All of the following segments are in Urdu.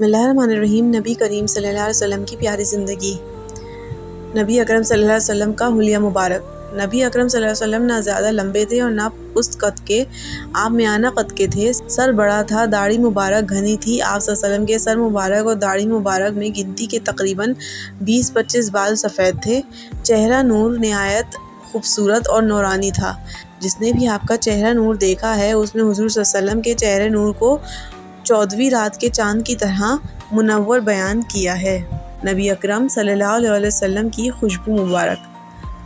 بسم اللہ الرحمن الرحیم۔ نبی کریم صلی اللہ علیہ وسلم کی پیاری زندگی۔ نبی اکرم صلی اللہ علیہ وسلم کا حلیہ مبارک۔ نبی اکرم صلی اللہ علیہ وسلم نہ زیادہ لمبے تھے اور نہ پست قد کے، آپ میانہ قد کے تھے۔ سر بڑا تھا، داڑھی مبارک گھنی تھی۔ آپ صلی اللہ علیہ وسلم کے سر مبارک اور داڑھی مبارک میں گنتی کے تقریباً 20-25 بال سفید تھے۔ چہرہ نور نہایت خوبصورت اور نورانی تھا۔ جس نے بھی آپ کا چہرہ نور دیکھا ہے، اس نے حضور صلی اللہ علیہ وسلم کے چہرہ نور کو 14ویں رات کے چاند کی طرح منور بیان کیا ہے۔ نبی اکرم صلی اللہ علیہ وسلم کی خوشبو مبارک۔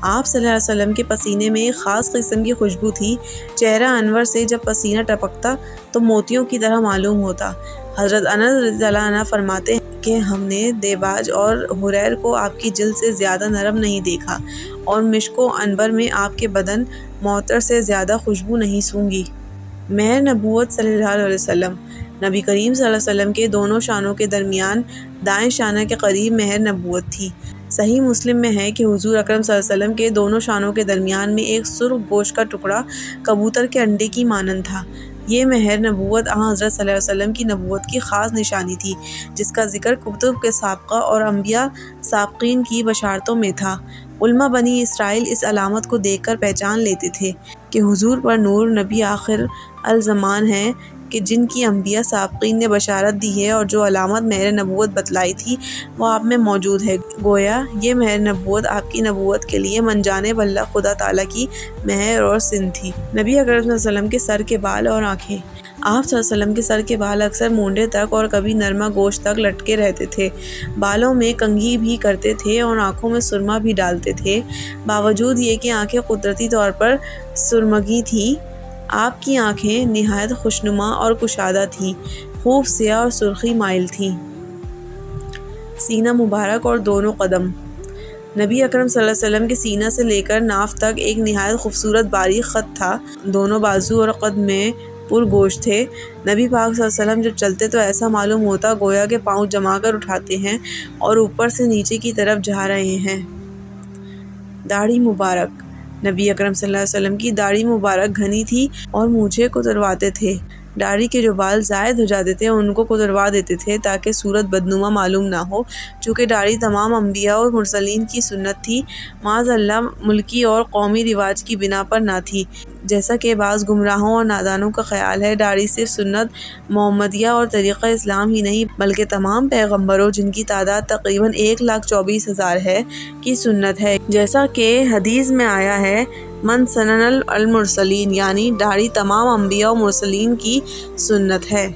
آپ صلی اللہ علیہ وسلم کے پسینے میں ایک خاص قسم کی خوشبو تھی۔ چہرہ انور سے جب پسینہ ٹپکتا تو موتیوں کی طرح معلوم ہوتا۔ حضرت انس رضی اللہ عنہ فرماتے ہیں کہ ہم نے دیباج اور حریر کو آپ کی جلد سے زیادہ نرم نہیں دیکھا، اور مشک و عنبر میں آپ کے بدن معطر سے زیادہ خوشبو نہیں سونگھی۔ مہر نبوت صلی اللہ علیہ وسلم۔ نبی کریم صلی اللہ علیہ وسلم کے دونوں شانوں کے درمیان دائیں شانہ کے قریب مہر نبوت تھی۔ صحیح مسلم میں ہے کہ حضور اکرم صلی اللہ علیہ وسلم کے دونوں شانوں کے درمیان میں ایک سرخ گوشت کا ٹکڑا کبوتر کے انڈے کی مانند تھا۔ یہ مہر نبوت حضرت صلی اللہ علیہ وسلم کی نبوت کی خاص نشانی تھی، جس کا ذکر کتب کے سابقہ اور انبیاء سابقین کی بشارتوں میں تھا۔ علماء بنی اسرائیل اس علامت کو دیکھ کر پہچان لیتے تھے کہ حضور پر نور نبی آخر الزمان ہیں، کہ جن کی انبیاء سابقین نے بشارت دی ہے، اور جو علامت مہر نبوت بتلائی تھی وہ آپ میں موجود ہے۔ گویا یہ مہر نبوت آپ کی نبوت کے لیے من جانب اللہ خدا تعالیٰ کی مہر اور سن تھی۔ نبی اکرم صلی اللہ علیہ وسلم کے سر کے بال اور آنکھیں۔ آپ صلی اللہ علیہ وسلم کے سر کے بال اکثر مونڈے تک اور کبھی نرما گوشت تک لٹکے رہتے تھے۔ بالوں میں کنگھی بھی کرتے تھے اور آنکھوں میں سرما بھی ڈالتے تھے۔ باوجود یہ کہ آنکھیں قدرتی طور پر سرمگی تھیں، آپ کی آنکھیں نہایت خوشنما اور کشادہ تھیں، خوب سیاہ اور سرخی مائل تھیں۔ سینہ مبارک اور دونوں قدم۔ نبی اکرم صلی اللہ علیہ وسلم کے سینہ سے لے کر ناف تک ایک نہایت خوبصورت باریک خط تھا۔ دونوں بازو اور قد میں پرگوشت تھے۔ نبی پاک صلی اللہ علیہ وسلم جب چلتے تو ایسا معلوم ہوتا گویا کہ پاؤں جما کر اٹھاتے ہیں اور اوپر سے نیچے کی طرف جا رہے ہیں۔ داڑھی مبارک۔ نبی اکرم صلی اللہ علیہ وسلم کی داڑھی مبارک گھنی تھی اور مونچھیں کترواتے تھے۔ داڑھی کے جو بال زائد ہو جاتے تھے ان کو کتروا دیتے تھے تاکہ صورت بدنما معلوم نہ ہو۔ چونکہ داڑھی تمام انبیاء اور مرسلین کی سنت تھی، معاذ اللہ ملکی اور قومی رواج کی بنا پر نہ تھی، جیسا کہ بعض گمراہوں اور نادانوں کا خیال ہے۔ داڑھی صرف سنت محمدیہ اور طریقہ اسلام ہی نہیں بلکہ تمام پیغمبروں، جن کی تعداد تقریباً 1,24,000 ہے، کی سنت ہے، جیسا کہ حدیث میں آیا ہے من سنن المرسلین، یعنی داڑھی تمام انبیاء و مرسلین کی سنت ہے۔